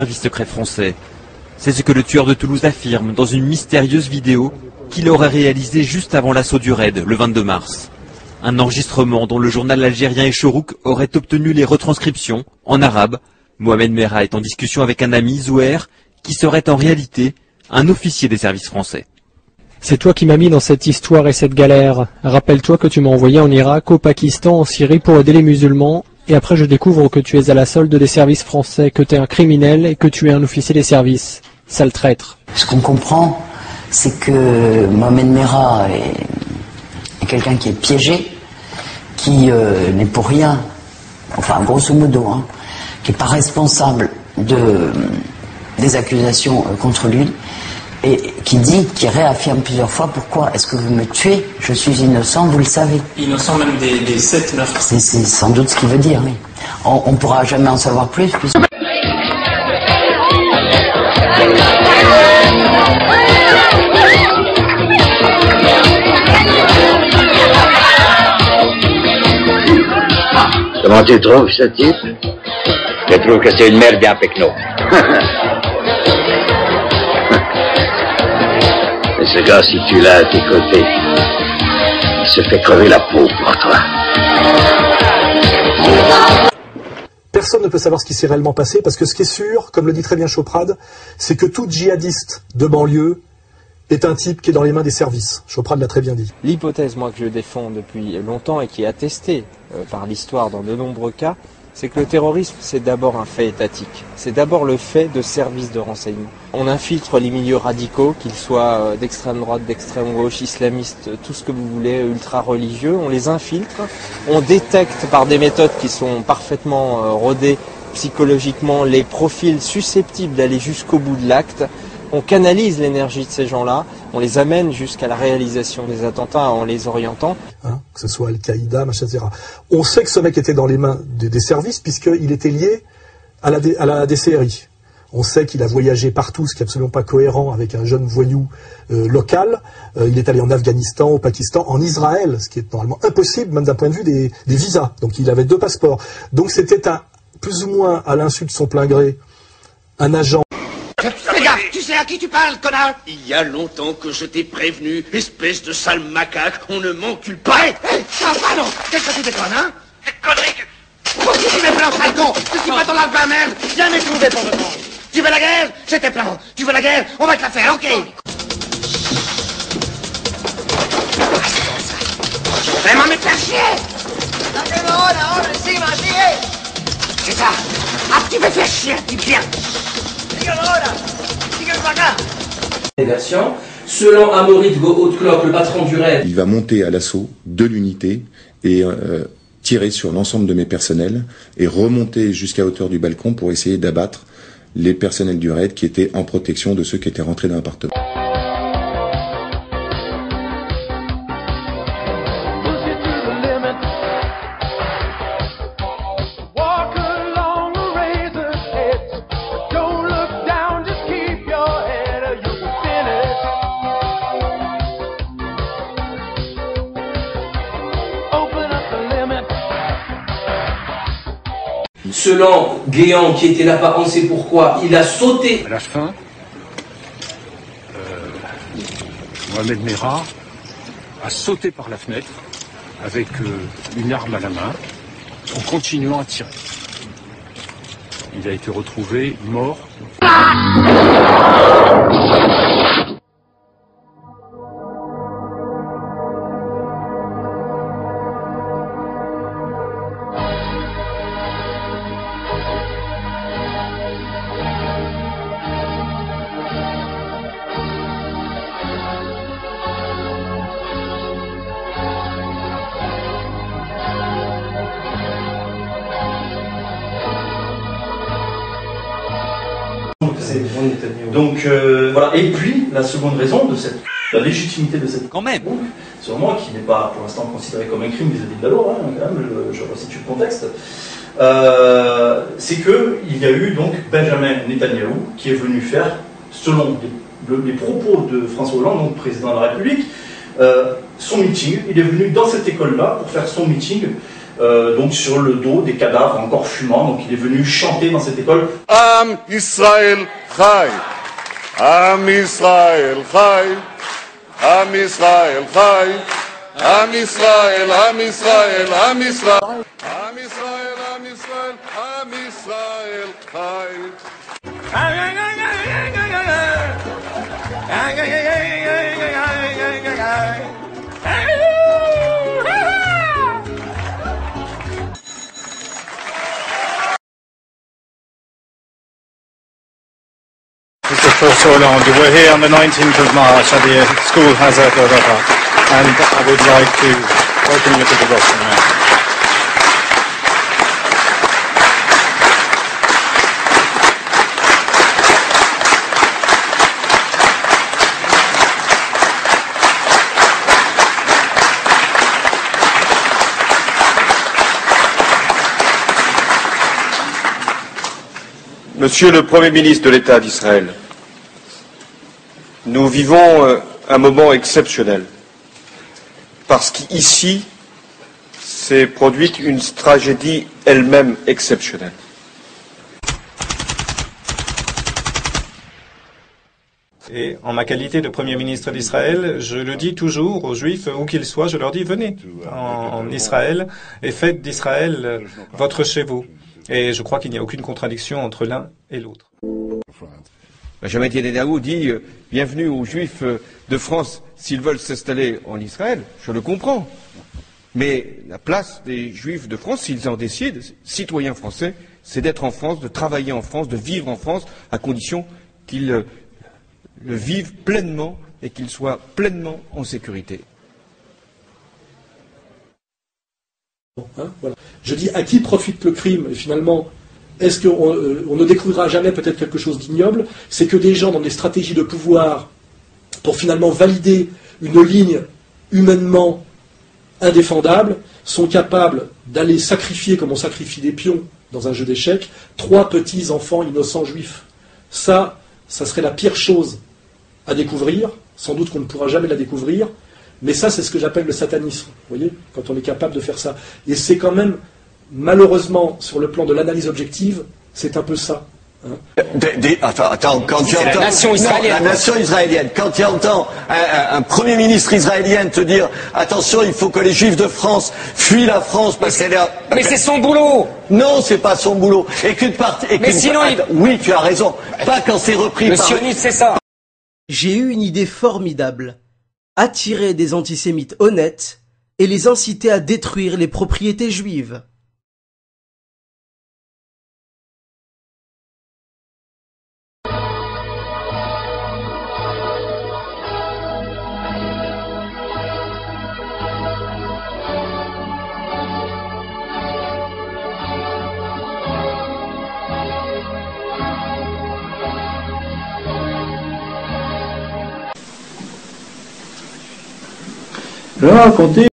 service secret français. C'est ce que le tueur de Toulouse affirme dans une mystérieuse vidéo qu'il aurait réalisée juste avant l'assaut du raid, le 22 mars. Un enregistrement dont le journal algérien Echorouk aurait obtenu les retranscriptions en arabe. Mohamed Merah est en discussion avec un ami, Zouher, qui serait en réalité un officier des services français. C'est toi qui m'as mis dans cette histoire et cette galère. Rappelle-toi que tu m'as envoyé en Irak, au Pakistan, en Syrie pour aider les musulmans, et après je découvre que tu es à la solde des services français, que tu es un criminel et que tu es un officier des services. Sale traître. Ce qu'on comprend, c'est que Mohamed Merah est quelqu'un qui est piégé, qui n'est pour rien, enfin grosso modo, hein, qui n'est pas responsable des accusations contre lui, et qui réaffirme plusieurs fois: pourquoi est-ce que vous me tuez? Je suis innocent, vous le savez. Innocent même des 7 meurtres. C'est sans doute ce qu'il veut dire, oui. On ne pourra jamais en savoir plus. Comment tu trouves ce type? Je trouve que c'est une merde bien pecno. Et ce gars, si tu l'as à tes côtés, il se fait crever la peau pour toi. Personne ne peut savoir ce qui s'est réellement passé, parce que ce qui est sûr, comme le dit très bien Choprade, c'est que tout djihadiste de banlieue est un type qui est dans les mains des services. Choprade l'a très bien dit. L'hypothèse, moi, que je défends depuis longtemps et qui est attestée par l'histoire dans de nombreux cas, c'est que le terrorisme, c'est d'abord un fait étatique. C'est d'abord le fait de services de renseignement. On infiltre les milieux radicaux, qu'ils soient d'extrême droite, d'extrême gauche, islamistes, tout ce que vous voulez, ultra-religieux. On les infiltre. On détecte par des méthodes qui sont parfaitement rodées psychologiquement les profils susceptibles d'aller jusqu'au bout de l'acte. On canalise l'énergie de ces gens-là, on les amène jusqu'à la réalisation des attentats en les orientant. Hein, que ce soit Al-Qaïda, etc. On sait que ce mec était dans les mains des services puisqu'il était lié à la DCRI. On sait qu'il a voyagé partout, ce qui n'est absolument pas cohérent avec un jeune voyou local. Il est allé en Afghanistan, au Pakistan, en Israël, ce qui est normalement impossible, même d'un point de vue des visas. Donc il avait 2 passeports. Donc c'était plus ou moins à l'insu de son plein gré, un agent. Fais gaffe, tu sais à qui tu parles, connard? Il y a longtemps que je t'ai prévenu, espèce de sale macaque, on ne m'encule pas. Hé, pardon, qu'est-ce que tu déconnes, hein? Des conneries que... Pourquoi tu mets plein, sale con? Tu suis pas ton lave-bain, merde? Jamais trouvé pour me prendre. Tu veux la guerre? C'était plein. Tu veux la guerre? On va te la faire, ok? Vraiment me faire chier! C'est ça. Ah, tu me fais chier, tu viens. Selon Amaury de Haute-Cloque, le patron du raid, il va monter à l'assaut de l'unité et tirer sur l'ensemble de mes personnels et remonter jusqu'à hauteur du balcon pour essayer d'abattre les personnels du raid qui étaient en protection de ceux qui étaient rentrés dans l'appartement. selon Guéant qui était là-bas, on sait pourquoi, il a sauté. À la fin, Mohamed Merah a sauté par la fenêtre avec une arme à la main en continuant à tirer. Il a été retrouvé mort. Donc voilà, et puis la seconde raison de la légitimité de cette quand même, sur moi qui n'est pas pour l'instant considéré comme un crime vis-à-vis de la loi, hein, quand même, je resitue le contexte, c'est qu'il y a eu donc Benjamin Netanyahou qui est venu faire, selon les propos de François Hollande, donc président de la République, son meeting. Il est venu dans cette école-là pour faire son meeting donc sur le dos des cadavres encore fumants. Donc il est venu chanter dans cette école. Am Israël Chai, Am Israël Chai, Am Israël Chai, Am Israël, Am Israël, Am Israël, Am Israël, Am Israël, Am Israël Chai. Mr. François Hollande, we're here on the 19th of March at the school Hazard Europa, and I would like to welcome you to the rostrum now. Monsieur le Premier ministre de l'État d'Israël, nous vivons un moment exceptionnel parce qu'ici s'est produite une tragédie elle-même exceptionnelle. Et en ma qualité de Premier ministre d'Israël, je le dis toujours aux Juifs, où qu'ils soient, je leur dis, venez en Israël et faites d'Israël votre chez vous. Et je crois qu'il n'y a aucune contradiction entre l'un et l'autre. Benjamin Netanyahu dit bienvenue aux Juifs de France s'ils veulent s'installer en Israël. Je le comprends. Mais la place des Juifs de France, s'ils en décident, citoyens français, c'est d'être en France, de travailler en France, de vivre en France, à condition qu'ils le vivent pleinement et qu'ils soient pleinement en sécurité. Hein, voilà. Je dis à qui profite le crime et finalement, est-ce qu'on ne découvrira jamais peut-être quelque chose d'ignoble? C'est que des gens dans des stratégies de pouvoir pour finalement valider une ligne humainement indéfendable sont capables d'aller sacrifier, comme on sacrifie des pions dans un jeu d'échecs, 3 petits enfants innocents juifs. Ça serait la pire chose à découvrir, sans doute qu'on ne pourra jamais la découvrir. Mais ça, c'est ce que j'appelle le satanisme, vous voyez, quand on est capable de faire ça. Et c'est quand même, malheureusement, sur le plan de l'analyse objective, c'est un peu ça. Hein. Attends, quand tu entends... la nation israélienne, quand tu entends un Premier ministre israélien te dire « Attention, il faut que les Juifs de France fuient la France parce qu'elle est... » Mais c'est son boulot. Non, c'est pas son boulot. Et qu'une partie... Mais sinon, oui, tu as raison. Pas quand c'est repris par... Le sionisme, c'est ça. J'ai eu une idée formidable. Attirer des antisémites honnêtes et les inciter à détruire les propriétés juives. Je vais raconter